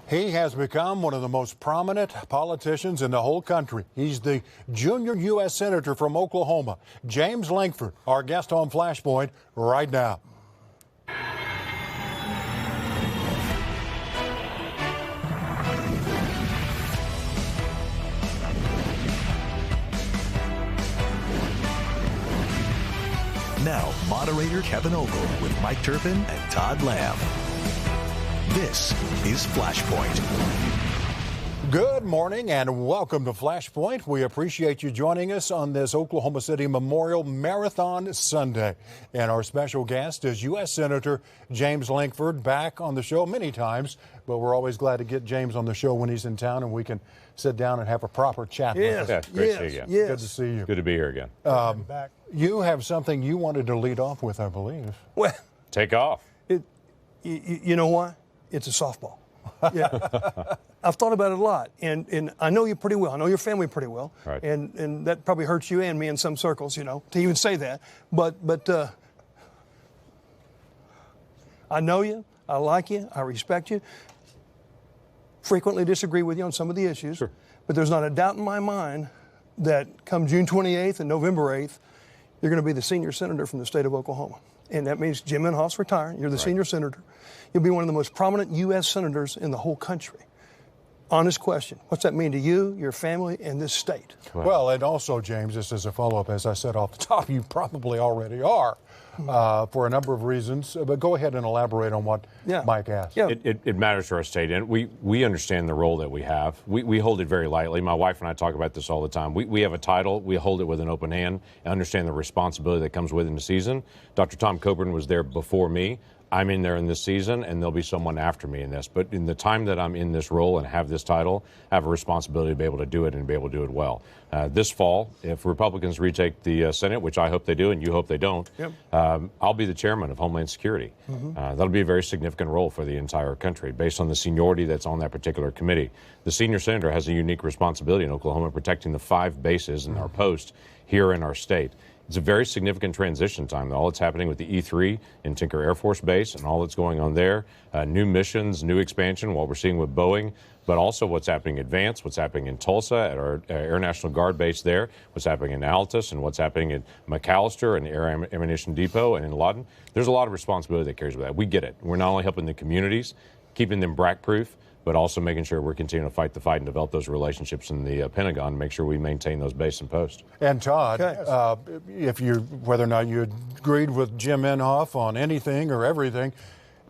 He has become one of the most prominent politicians in the whole country. He's the junior U.S. Senator from Oklahoma, James Lankford, our guest on Flashpoint right now. Now, moderator Kevin Ogle with Mike Turpin and Todd Lamb. This is Flashpoint. Good morning and welcome to Flashpoint. We appreciate you joining us on this Oklahoma City Memorial Marathon Sunday. And our special guest is U.S. Senator James Lankford, back on the show many times, but we're always glad to get James on the show when he's in town and we can sit down and have a proper chat with him. Yeah, great to see you again. Yes. Good to see you. Good to be here again. You have something you wanted to lead off with, I believe. Well, Take off. you know why? It's a softball. Yeah. I've thought about it a lot, and I know you pretty well. I know your family pretty well. Right. And that probably hurts you and me in some circles, you know, to even say that. But I know you. I like you. I respect you. Frequently disagree with you on some of the issues. Sure. But there's not a doubt in my mind that come June 28th and November 8th, you're going to be the senior senator from the state of Oklahoma. And that means Jim Inhofe's retiring. You're the senior senator. You'll be one of the most prominent U.S. senators in the whole country. Honest question. What's that mean to you, your family, and this state? Well, and also, James, just as a follow-up, as I said off the top, you probably already are for a number of reasons. But go ahead and elaborate on what Mike asked. Yeah. It matters to our state, and we understand the role that we have. We hold it very lightly. My wife and I talk about this all the time. We have a title. We hold it with an open hand and understand the responsibility that comes with in the season. Dr. Tom Coburn was there before me. I'm in there in this season, and there'll be someone after me in this. But in the time that I'm in this role and have this title, I have a responsibility to be able to do it and be able to do it well. This fall, if Republicans retake the Senate, which I hope they do and you hope they don't, I'll be the chairman of Homeland Security. That'll be a very significant role for the entire country based on the seniority that's on that particular committee. The senior senator has a unique responsibility in Oklahoma protecting the 5 bases in our post here in our state. It's a very significant transition time. All that's happening with the E3 in Tinker Air Force Base and all that's going on there, new missions, new expansion, what we're seeing with Boeing, but also what's happening at Vance, what's happening in Tulsa at our Air National Guard base there, what's happening in Altus, and what's happening at McAllister and Air Ammunition Depot and in Lawton. There's a lot of responsibility that carries with that. We get it. We're not only helping the communities, keeping them BRAC-proof, but also making sure we're continuing to fight the fight and develop those relationships in the Pentagon and make sure we maintain those bases and posts. And Todd, whether or not you agreed with Jim Inhofe on anything or everything,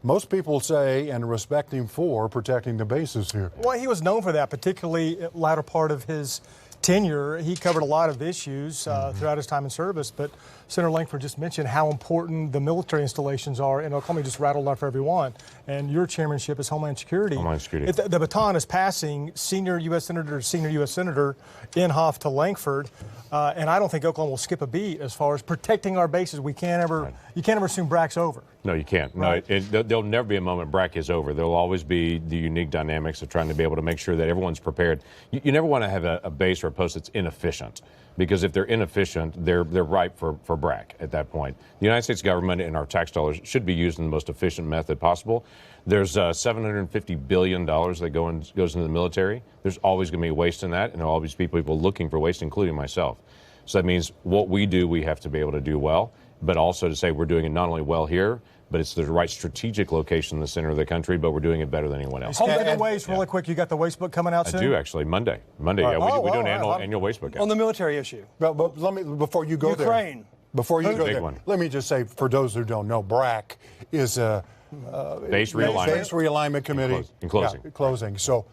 most people say and respect him for protecting the bases here. Well, he was known for that, particularly at the latter part of his tenure. He covered a lot of issues throughout his time in service, but Senator Lankford just mentioned how important the military installations are in Oklahoma. He just rattled off everyone. And your chairmanship is Homeland Security. Homeland Security. The baton is passing senior U.S. Senator to senior U.S. Senator Inhofe to Lankford. And I don't think Oklahoma will skip a beat as far as protecting our bases. You can't ever assume BRAC's over. No, you can't. Right. No, there'll never be a moment BRAC is over. There'll always be the unique dynamics of trying to be able to make sure that everyone's prepared. You never want to have a base or a post that's inefficient, because if they're inefficient, they're ripe for BRAC at that point. The United States government and our tax dollars should be used in the most efficient method possible. There's $750 billion that goes into the military. There's always going to be waste in that, and there'll always be people looking for waste, including myself. So that means what we do, we have to be able to do well, but also to say we're doing it not only well here, but it's the right strategic location in the center of the country, but we're doing it better than anyone else. Home and waste, really quick. You got the waste book coming out soon? I do, actually, Monday. We do an annual waste book out. On the military issue. But let me, before you go Ukraine. there. Before you go Big there, one. let me just say, for those who don't know, BRAC is a Base realignment committee. In closing. Yeah, closing. So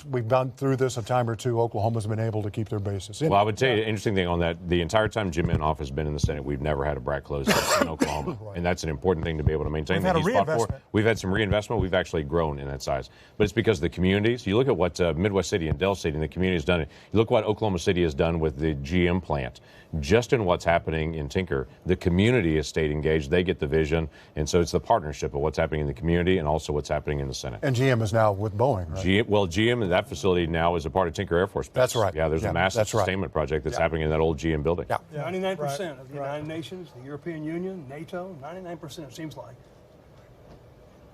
we've gone through this a time or two. Oklahoma's been able to keep their bases. Well, I would tell you, an interesting thing on that, the entire time Jim Inhofe has been in the Senate, we've never had a BRAC closed in Oklahoma. And that's an important thing to be able to maintain. We've had a reinvestment. We've had some reinvestment. We've actually grown in that size. But it's because of the communities. You look at what Midwest City and Dell City and the community has done. You look what Oklahoma City has done with the GM plant. Just in what's happening in Tinker, the community is state engaged. They get the vision. And so it's the partnership of what's happening in the community and also what's happening in the Senate. And GM is now with Boeing, right? GM in that facility now is a part of Tinker Air Force Base. That's right. Yeah, there's a massive sustainment project that's happening in that old GM building. Yeah. 99% of the United Nations, the European Union, NATO, 99% it seems like.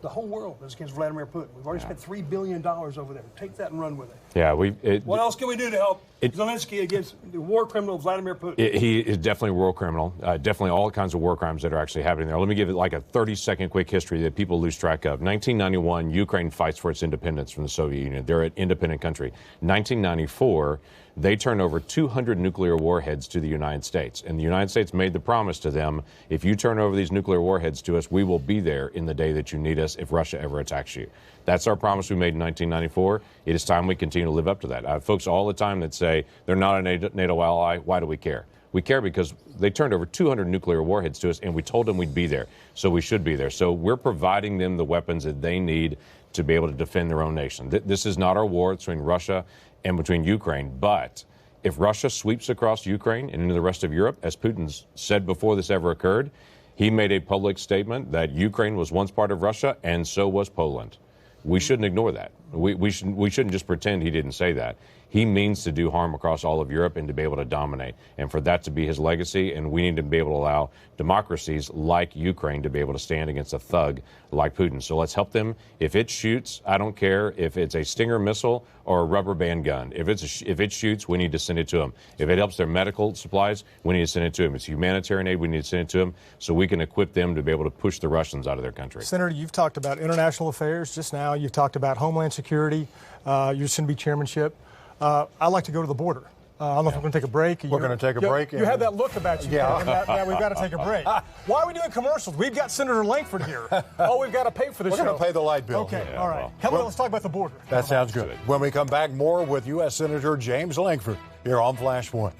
The whole world is against Vladimir Putin. We've already spent $3 billion over there. Take that and run with it. Yeah, what else can we do to help Zelensky against the war criminal Vladimir Putin? He is definitely a war criminal. Definitely all kinds of war crimes that are actually happening there. Let me give it like a 30-second quick history that people lose track of. 1991, Ukraine fights for its independence from the Soviet Union. They're an independent country. 1994, they turned over 200 nuclear warheads to the United States. And the United States made the promise to them, if you turn over these nuclear warheads to us, we will be there in the day that you need us if Russia ever attacks you. That's our promise we made in 1994. It is time we continue to live up to that. I have folks all the time that say they're not a NATO ally. Why do we care? We care because they turned over 200 nuclear warheads to us, and we told them we'd be there. So we should be there. So we're providing them the weapons that they need to be able to defend their own nation. This is not our war between Russia and between Ukraine. But if Russia sweeps across Ukraine and into the rest of Europe, as Putin said before this ever occurred, he made a public statement that Ukraine was once part of Russia, and so was Poland. We shouldn't ignore that. We shouldn't just pretend he didn't say that. He means to do harm across all of Europe and to be able to dominate, and for that to be his legacy. And we need to be able to allow democracies like Ukraine to be able to stand against a thug like Putin. So let's help them. If it shoots, I don't care if it's a Stinger missile or a rubber band gun. If it shoots, we need to send it to them. If it helps their medical supplies, we need to send it to them. It's humanitarian aid, we need to send it to them so we can equip them to be able to push the Russians out of their country. Senator, you've talked about international affairs just now. You've talked about Homeland Security, your soon-to-be chairmanship. I'd like to go to the border. I don't know if we're going to take a break. We're going to take a break. You have that look about you. Yeah. That we've got to take a break. Why are we doing commercials? We've got Senator Lankford here. Oh, we've got to pay for the show. We're going to pay the light bill. Okay, all right. Let's talk about the border. That sounds good. When we come back, more with U.S. Senator James Lankford here on Flashpoint.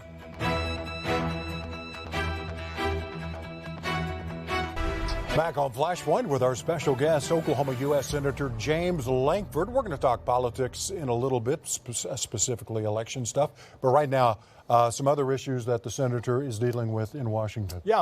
Back on Flashpoint with our special guest, Oklahoma U.S. Senator James Lankford. We're going to talk politics in a little bit, specifically election stuff. But right now, some other issues that the senator is dealing with in Washington. Yeah,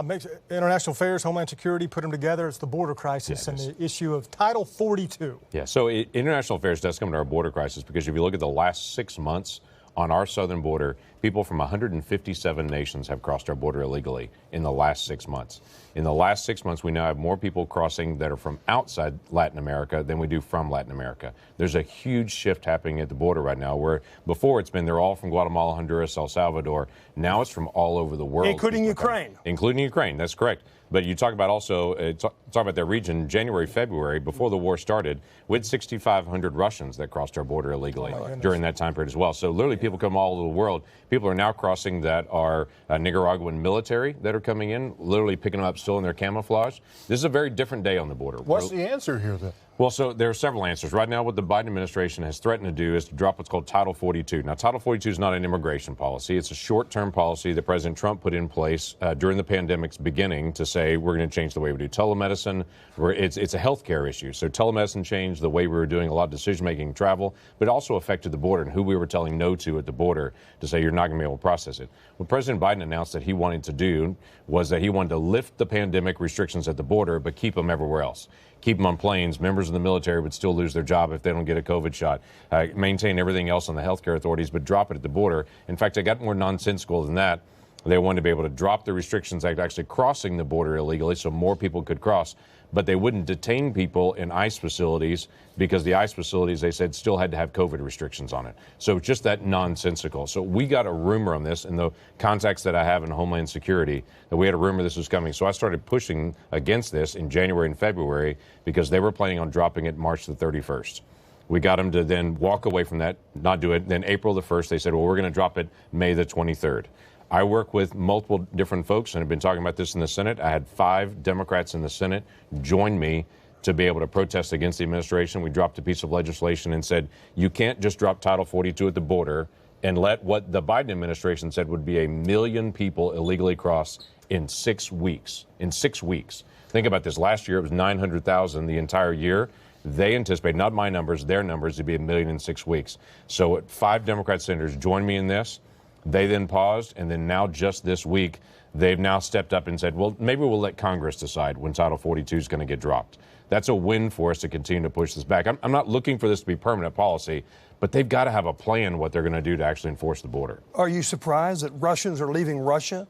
international affairs, Homeland Security, put them together. It's the border crisis and the issue of Title 42. Yeah, so international affairs does come to our border crisis because if you look at the last 6 months, on our southern border, people from 157 nations have crossed our border illegally in the last 6 months. In the last 6 months, we now have more people crossing that are from outside Latin America than we do from Latin America. There's a huge shift happening at the border right now where before it's been they're all from Guatemala, Honduras, El Salvador. Now it's from all over the world. Including Ukraine. Including Ukraine, that's correct. But you talk about also, talk about their region, January, February, before the war started, we had 6,500 Russians that crossed our border illegally during that time period as well. So literally people come all over the world. People are now crossing that are Nicaraguan military that are coming in, literally picking them up still in their camouflage. This is a very different day on the border. What's the answer here then? Well, so there are several answers. Right now, what the Biden administration has threatened to do is to drop what's called Title 42. Now, Title 42 is not an immigration policy. It's a short-term policy that President Trump put in place during the pandemic's beginning to say we're going to change the way we do telemedicine. It's a health care issue. So telemedicine changed the way we were doing a lot of decision-making and travel, but it also affected the border and who we were telling no to at the border to say you're not going to be able to process it. What President Biden announced that he wanted to do was that he wanted to lift the pandemic restrictions at the border, but keep them everywhere else. Keep them on planes. Members of the military would still lose their job if they don't get a COVID shot. Maintain everything else on the healthcare authorities, but drop it at the border. In fact, they got more nonsensical than that. They wanted to be able to drop the restrictions actually crossing the border illegally so more people could cross. But they wouldn't detain people in ICE facilities because the ICE facilities, they said, still had to have COVID restrictions on it. So just that nonsensical. So we got a rumor on this in the contacts that I have in Homeland Security that we had a rumor this was coming. So I started pushing against this in January and February because they were planning on dropping it March the 31st. We got them to then walk away from that, not do it. Then April the 1st, they said, well, we're going to drop it May the 23rd. I work with multiple different folks and have been talking about this in the Senate. I had 5 Democrats in the Senate join me to be able to protest against the administration. We dropped a piece of legislation and said, you can't just drop Title 42 at the border and let what the Biden administration said would be 1 million people illegally cross in 6 weeks. In 6 weeks. Think about this. Last year, it was 900,000 the entire year. They anticipate, not my numbers, their numbers, to be 1 million in 6 weeks. So 5 Democrat senators joined me in this. They then paused, and then now just this week, they've now stepped up and said, well, maybe we'll let Congress decide when Title 42 is going to get dropped. That's a win for us to continue to push this back. I'm not looking for this to be permanent policy, but they've got to have a plan what they're going to do to actually enforce the border. Are you surprised that Russians are leaving Russia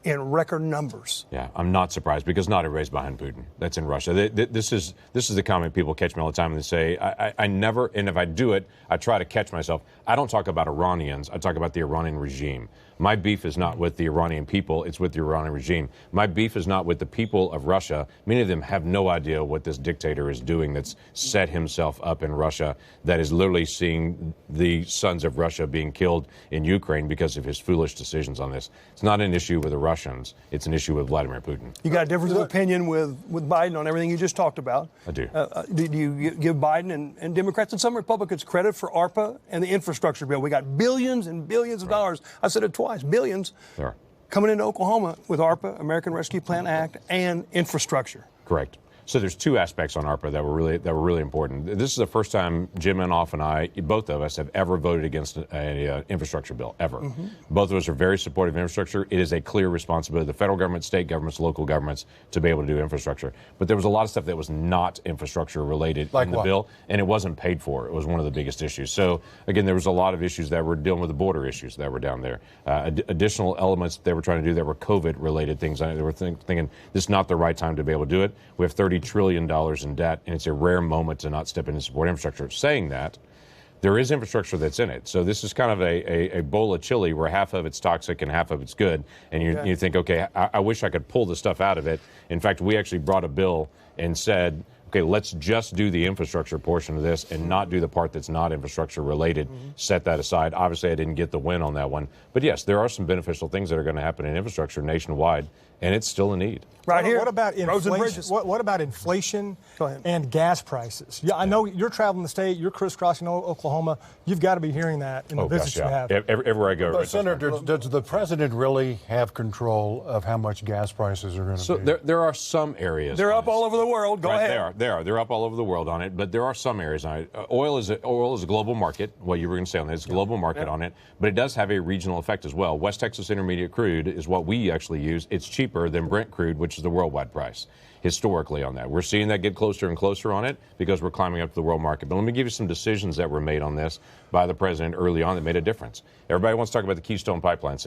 in record numbers. Yeah, I'm not surprised because not everybody's behind Putin. That's in Russia. This is the comment people catch me all the time and they say, I never, and if I do it, I try to catch myself. I don't talk about Iranians. I talk about the Iranian regime. My beef is not with the Iranian people, it's with the Iranian regime. My beef is not with the people of Russia. Many of them have no idea what this dictator is doing that's set himself up in Russia, that is literally seeing the sons of Russia being killed in Ukraine because of his foolish decisions on this. It's not an issue with the Russians, it's an issue with Vladimir Putin. You got a difference of opinion with Biden on everything you just talked about. I do. Do you give Biden and Democrats and some Republicans credit for ARPA and the infrastructure bill? We got billions and billions of dollars. I said it twice, billions coming into Oklahoma with ARPA, American Rescue Plan Act, and infrastructure. Correct. So there's two aspects on ARPA that were really important. This is the first time Jim Inhofe and I, both of us, have ever voted against an infrastructure bill, ever. Both of us are very supportive of infrastructure. It is a clear responsibility of the federal government, state governments, local governments to be able to do infrastructure. But there was a lot of stuff that was not infrastructure related in the bill, and it wasn't paid for. It was one of the biggest issues. So, again, there was a lot of issues that were dealing with the border issues that were down there. Additional elements they were trying to do that were COVID-related things. They were thinking this is not the right time to be able to do it. We have $30 trillion in debt, and it's a rare moment to not step in and support infrastructure. Saying that, there is infrastructure that's in it. So this is kind of a bowl of chili where half of it's toxic and half of it's good. And you think, okay, I wish I could pull the stuff out of it. In fact, we actually brought a bill and said, okay, let's just do the infrastructure portion of this and not do the part that's not infrastructure related. Set that aside. Obviously, I didn't get the win on that one. But yes, there are some beneficial things that are going to happen in infrastructure nationwide, and it's still a need. Right here. What about inflation? What about inflation and gas prices? Yeah, I know you're traveling the state. You're crisscrossing Oklahoma. You've got to be hearing that in the visits you have. Everywhere I go. But Senator, does the president really have control of how much gas prices are going to be? So there are some areas. They're up all over the world. Go ahead. They're up all over the world on it, but there are some areas on it. Oil is a global market. What you were going to say on that, it's a global market on it, but it does have a regional effect as well. West Texas Intermediate crude is what we actually use. It's cheaper than Brent crude, which is the worldwide price historically on that. We're seeing that get closer and closer on it because we're climbing up to the world market. But let me give you some decisions that were made on this by the president early on that made a difference. Everybody wants to talk about the Keystone Pipeline.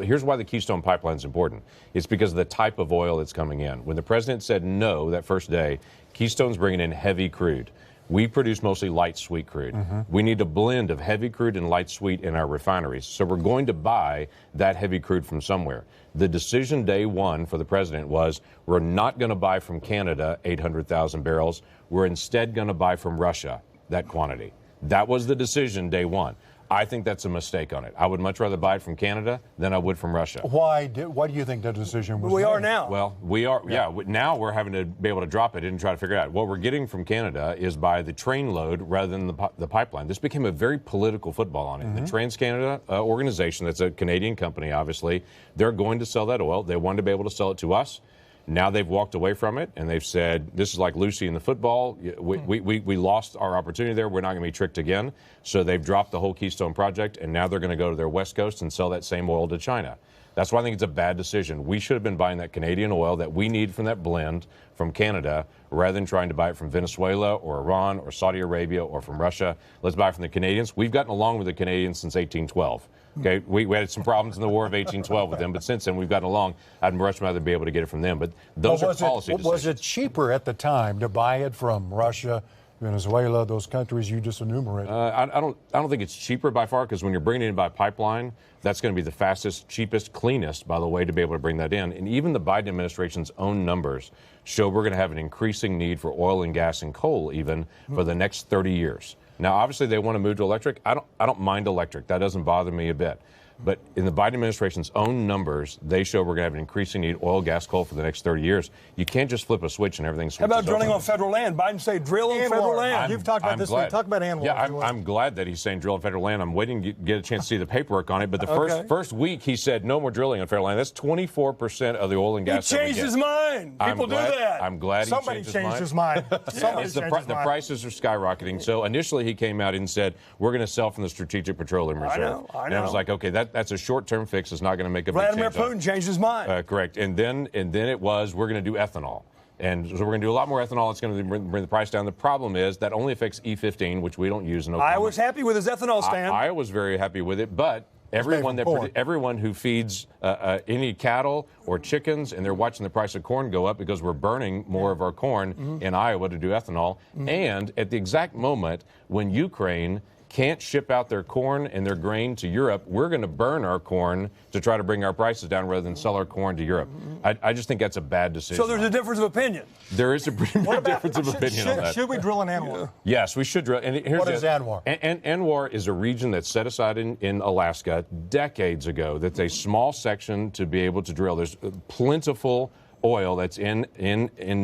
Here's why the Keystone Pipeline is important. It's because of the type of oil that's coming in. When the president said no that first day, Keystone's bringing in heavy crude. We produce mostly light sweet crude. We need a blend of heavy crude and light sweet in our refineries. So we're going to buy that heavy crude from somewhere. The decision day one for the president was we're not going to buy from Canada 800,000 barrels. We're instead going to buy from Russia that quantity. That was the decision day one. I think that's a mistake on it. I would much rather buy it from Canada than I would from Russia. Why do you think that decision was made? We are now. Well, we are, now we're having to be able to drop it and try to figure it out. What we're getting from Canada is by the train load rather than the pipeline. This became a very political football on it. The Trans-Canada organization, that's a Canadian company, obviously, they're going to sell that oil. They wanted to be able to sell it to us. Now they've walked away from it, and they've said, this is like Lucy in the football. We lost our opportunity there. We're not going to be tricked again. So they've dropped the whole Keystone project, and now they're going to go to their West Coast and sell that same oil to China. That's why I think it's a bad decision. We should have been buying that Canadian oil that we need from that blend from Canada rather than trying to buy it from Venezuela or Iran or Saudi Arabia or from Russia. Let's buy it from the Canadians. We've gotten along with the Canadians since 1812. Okay, we had some problems in the War of 1812 with them, but since then we've gotten along. I'd much rather be able to get it from them. But those are policy decisions. Was it cheaper at the time to buy it from Russia, Venezuela, those countries you just enumerated? I don't think it's cheaper by far, because when you're bringing it in by pipeline, that's going to be the fastest, cheapest, cleanest, by the way, to be able to bring that in. And even the Biden administration's own numbers show we're going to have an increasing need for oil and gas and coal even for the next 30 years. Now, obviously, they want to move to electric. I don't mind electric. That doesn't bother me a bit. But in the Biden administration's own numbers, they show we're going to have an increasing need oil, gas, coal for the next 30 years. You can't just flip a switch and everything switches. How about drilling on federal land? Biden say drill on federal land. You've talked about this. Talk about Anwar. Yeah, I'm glad that he's saying drill on federal land. I'm waiting to get a chance to see the paperwork on it. But the first week he said no more drilling on federal land. That's 24% of the oil and gas. He changed his mind. People do that. I'm glad somebody changed his mind. The prices are skyrocketing. So initially he came out and said we're going to sell from the Strategic Petroleum Reserve. I know. And I was like, okay, that's a short-term fix. Is not going to make a big change. Vladimir Putin changed his mind. Correct. And then it was we're going to do ethanol. And so we're going to do a lot more ethanol. It's going to bring the price down. The problem is that only affects E15, which we don't use in Oklahoma. Iowa's happy with his ethanol stand. Iowa's very happy with it, but Everyone who feeds any cattle or chickens, and they're watching the price of corn go up because we're burning more of our corn in Iowa to do ethanol. And at the exact moment when Ukraine can't ship out their corn and their grain to Europe, we're going to burn our corn to try to bring our prices down rather than sell our corn to Europe. I just think that's a bad decision. So there's a difference of opinion. There is a pretty big difference of opinion on that. Should we drill in ANWR? Yes, we should drill. And here's what is ANWR? ANWR is a region that's set aside in Alaska decades ago. That's a small section to be able to drill. There's plentiful oil that's in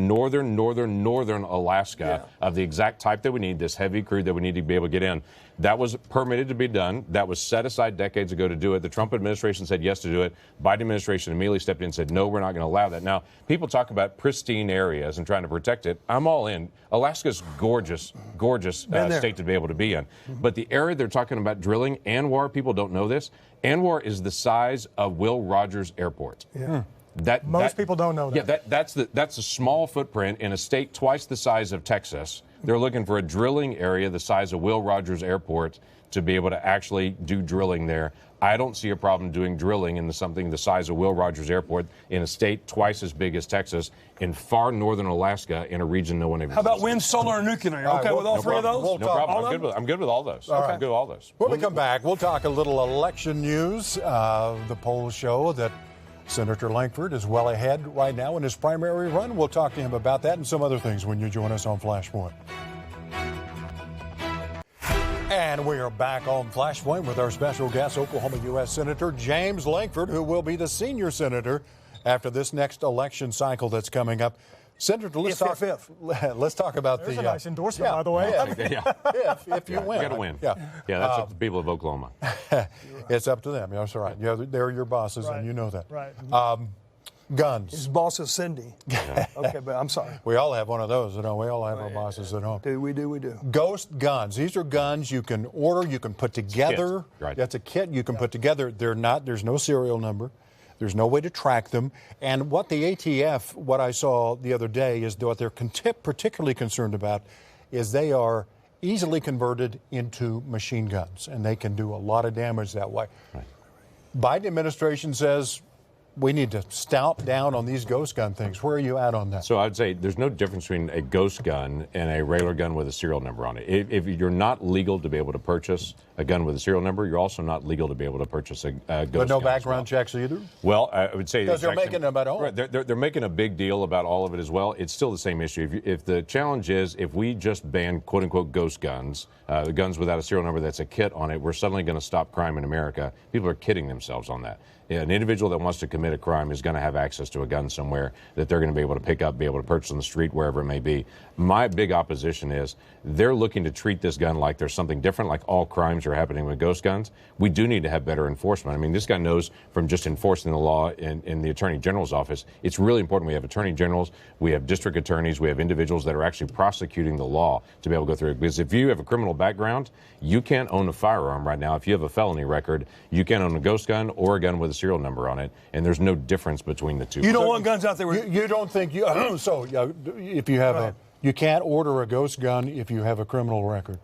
northern Alaska of the exact type that we need, this heavy crude that we need to be able to get in. That was permitted to be done. That was set aside decades ago to do it. The Trump administration said yes to do it. Biden administration immediately stepped in and said, no, we're not going to allow that. Now, people talk about pristine areas and trying to protect it. I'm all in. Alaska's gorgeous state to be able to be in. But the area they're talking about drilling, ANWR, people don't know this, ANWR is the size of Will Rogers Airport. Yeah. Most people don't know that. Yeah, that's a small footprint in a state twice the size of Texas. They're looking for a drilling area the size of Will Rogers Airport to be able to actually do drilling there. I don't see a problem doing drilling in something the size of Will Rogers Airport in a state twice as big as Texas in far northern Alaska in a region no one ever. How about wind, solar, and nuclear? You okay with all three of those? No problem. I'm good with all those. I'm good with all those. When we come back, we'll talk a little election news. The polls show that Senator Lankford is well ahead right now in his primary run. We'll talk to him about that and some other things when you join us on Flashpoint. And we are back on Flashpoint with our special guest, Oklahoma U.S. Senator James Lankford, who will be the senior senator after this next election cycle that's coming up. Senator, let's talk about There's a nice endorsement, by the way. If you win. You got to win. Yeah, that's up to the people of Oklahoma. It's up to them. That's all right. Yeah, they're your bosses, and you know that. Right. Guns. His boss is Cindy. Okay, but I'm sorry. We all have one of those. We all have our bosses at home. We do. Ghost guns. These are guns you can order, you can put together. Right. That's a kit you can put together. There's no serial number. There's no way to track them. And what the ATF, what I saw the other day, is what they're particularly concerned about is they are easily converted into machine guns, and they can do a lot of damage that way. Right. Biden administration says we need to stomp down on these ghost gun things. Where are you at on that? So I'd say there's no difference between a ghost gun and a regular gun with a serial number on it. If you're not legal to be able to purchase a gun with a serial number, you're also not legal to be able to purchase a ghost gun. But no background checks either? Well, I would say because they're making them at home. Right, they're making a big deal about all of it as well. It's still the same issue. If the challenge is if we just ban quote unquote ghost guns, guns without a serial number that's a kit on it, we're suddenly going to stop crime in America. People are kidding themselves on that. An individual that wants to commit a crime is going to have access to a gun somewhere that they're going to be able to pick up, be able to purchase on the street, wherever it may be. My big opposition is they're looking to treat this gun like there's something different, like all crimes are happening with ghost guns. We do need to have better enforcement. I mean, this guy knows from just enforcing the law in the Attorney General's office, it's really important we have attorney generals, we have district attorneys, we have individuals that are actually prosecuting the law to be able to go through it. Because if you have a criminal background, you can't own a firearm right now. If you have a felony record, you can't own a ghost gun or a gun with a serial number on it, and there's no difference between the two. You don't want guns out there. You don't think you? If you have you can't order a ghost gun if you have a criminal record.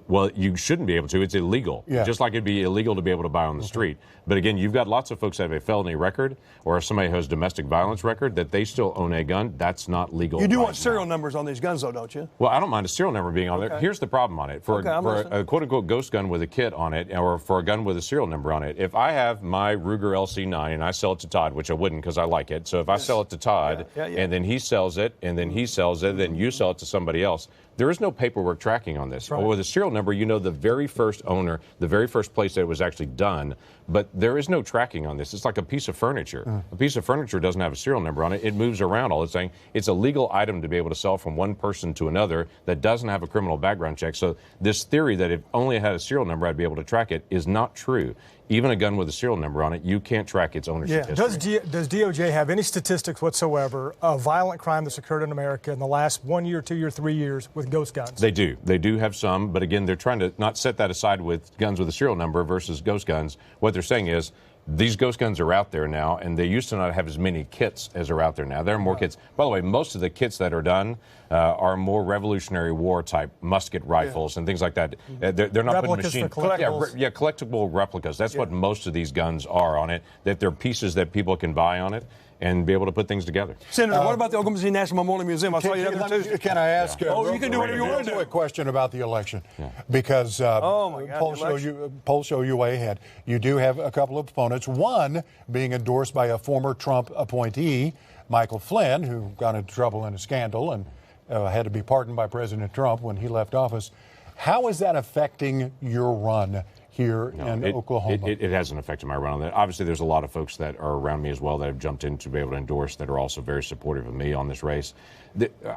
Well, you shouldn't be able to. It's illegal. Yeah. Just like it'd be illegal to be able to buy on the street. But again, you've got lots of folks that have a felony record or somebody who has domestic violence record that they still own a gun. That's not legal. You do want serial numbers on these guns, though, don't you? Well, I don't mind a serial number being on there. Here's the problem on it. For a quote-unquote ghost gun with a kit on it, or for a gun with a serial number on it, if I have my Ruger LC9 and I sell it to Todd, which I wouldn't because I like it, so if I sell it to Todd and then he sells it, and then he sells it, then you sell it to somebody else, there is no paperwork tracking on this. Right. Or with a serial number, you know the very first owner, the very first place that it was actually done, but there is no tracking on this. It's like a piece of furniture. A piece of furniture doesn't have a serial number on it. It moves around all the time. It's a legal item to be able to sell from one person to another that doesn't have a criminal background check. So this theory that if only it had a serial number, I'd be able to track it is not true. Even a gun with a serial number on it, you can't track its ownership history. Does DOJ have any statistics whatsoever of violent crime that's occurred in America in the last 1 year, 2 year, 3 years with ghost guns? They do. They do have some, but again, they're trying to not set that aside with guns with a serial number versus ghost guns. What they're saying is, These ghost guns are out there now, and they used to not have as many kits as are out there now. There are more kits. By the way, most of the kits that are done are more Revolutionary War type musket rifles and things like that. They're not putting machine collectible replicas. That's what most of these guns are on it. That they're pieces that people can buy on it and be able to put things together. Senator, what about the Oklahoma City National Memorial Museum? I saw you there Tuesday. Can I ask? You can do whatever you want to do. A question about the election, because polls show you way ahead. You do have a couple of opponents. One being endorsed by a former Trump appointee, Michael Flynn, who got into trouble in a scandal and had to be pardoned by President Trump when he left office. How is that affecting your run here in Oklahoma? It hasn't affected my run on that. Obviously, there's a lot of folks that are around me as well that have jumped in to be able to endorse that are also very supportive of me on this race.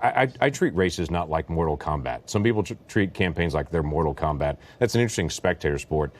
I treat races not like Mortal Kombat. Some people treat campaigns like they're Mortal Kombat. That's an interesting spectator sport.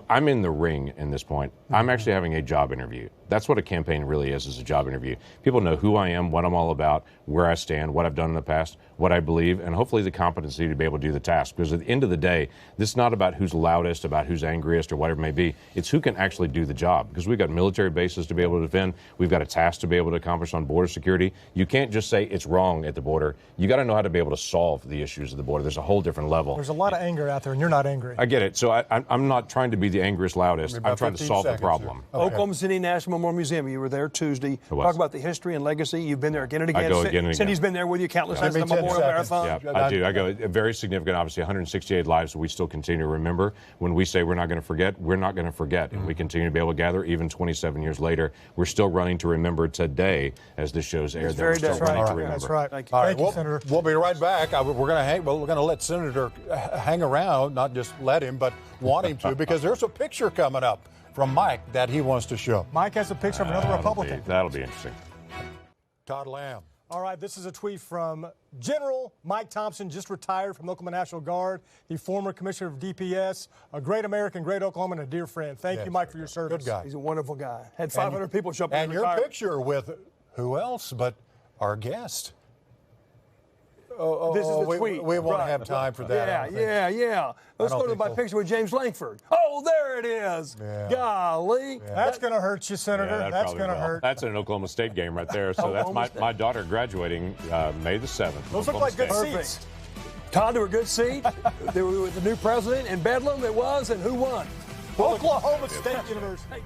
I'm in the ring in this point. I'm actually having a job interview. That's what a campaign really is a job interview. People know who I am, what I'm all about, where I stand, what I've done in the past, what I believe, and hopefully the competency to be able to do the task. Because at the end of the day, this is not about who's loudest, about who's angriest, or whatever it may be. It's who can actually do the job. Because we've got military bases to be able to defend. We've got a task to be able to accomplish on border security. You can't just say it's wrong at the border. You got to know how to be able to solve the issues of the border. There's a whole different level. There's a lot of anger out there, and you're not angry. I get it. So I'm not trying to be the angriest, loudest. I'm trying to solve the problem. Okay. Oklahoma City National Memorial Museum. You were there Tuesday. Talk about the history and legacy. You've been there again and again. I go again and again. Cindy's been there with you countless times in the Memorial Marathon. Yeah, I do. I go very significant, obviously, 168 lives that we still continue to remember. When we say we're not going to forget, we're not going to forget. And we continue to be able to gather even 27 years later. We're still running to remember today as this show's aired. We're still running to remember. That's right. Thank you. Thank you, Senator. We'll be right back. We're going to let Senator hang around, not just let him, but want him to, because there's a picture coming up from Mike that he wants to show. Mike has a picture of another Republican. That'll be interesting. Todd Lamb. All right, this is a tweet from General Mike Thompson, just retired from the Oklahoma National Guard, the former commissioner of DPS, a great American, great Oklahoman, and a dear friend. Thank you, Mike, for your service. Good guy. He's a wonderful guy. Had 500 people show up. And your picture with who else but our guest. This is the tweet. We won't have time for that. Yeah. Let's go to my picture with James Lankford. Oh, there it is. Yeah. Golly. Yeah. That's going to hurt you, Senator. Yeah, that's going to hurt. That's an Oklahoma State game right there. So that's my daughter graduating May the 7th. Those look like good seats. Todd, they were good seats. They were with the new president in Bedlam. It was, and who won? Oklahoma State University.